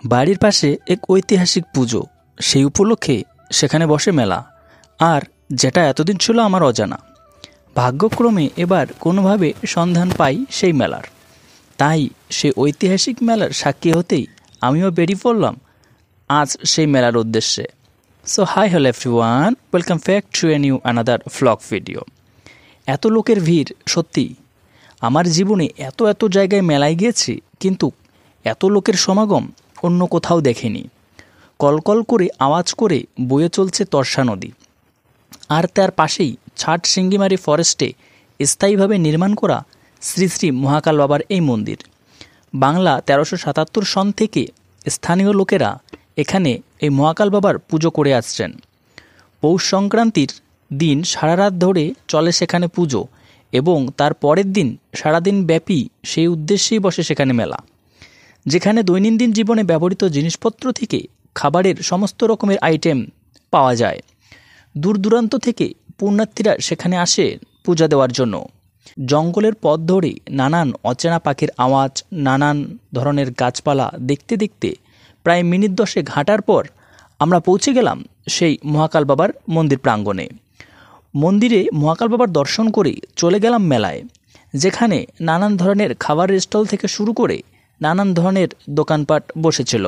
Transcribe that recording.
বাড়ির পাশে এক ঐতিহাসিক পুজো, সেই উপলক্ষে সেখানে বসে মেলা। আর যেটা এতদিন ছিল আমার অজানা, ভাগ্যক্রমে এবার কোনোভাবে সন্ধান পাই সেই মেলার। তাই সেই ঐতিহাসিক মেলার সাক্ষী হতেই আমিও বেরিয়ে পড়লাম আজ সেই মেলার উদ্দেশ্যে। So hi hello everyone, welcome back to a new another vlog video. এত লোকের ভিড়, সত্যি আমার জীবনে এত জায়গায় মেলায় গিয়েছি, কিন্তু এত লোকের সমাগম অন্য কোথাও দেখিনি। কলকল করে আওয়াজ করে বয়ে চলছে তর্ষা নদী, আর তার পাশেই ছাট সিঙ্গিমারি ফরেস্টে স্থায়ীভাবে নির্মাণ করা শ্রী শ্রী মহাকাল বাবার এই মন্দির। বাংলা 1377 সন থেকে স্থানীয় লোকেরা এখানে এই মহাকাল বাবার পুজো করে আসছেন। পৌষ সংক্রান্তির দিন সারা রাত ধরে চলে সেখানে পুজো, এবং তার পরের দিন সারাদিন ব্যাপী সেই উদ্দেশ্যেই বসে সেখানে মেলা, যেখানে দৈনন্দিন জীবনে ব্যবহৃত জিনিসপত্র থেকে খাবারের সমস্ত রকমের আইটেম পাওয়া যায়। দূর দূরান্ত থেকে পুণ্যার্থীরা সেখানে আসে পূজা দেওয়ার জন্য। জঙ্গলের পথ ধরে নানান অচেনা পাখির আওয়াজ, নানান ধরনের গাছপালা দেখতে দেখতে প্রায় মিনিট 10 হাঁটার পর আমরা পৌঁছে গেলাম সেই মহাকাল বাবার মন্দির প্রাঙ্গণে। মন্দিরে মহাকাল বাবার দর্শন করে চলে গেলাম মেলায়, যেখানে নানান ধরনের খাবারের স্টল থেকে শুরু করে নানান ধরনের দোকানপাট বসেছিল।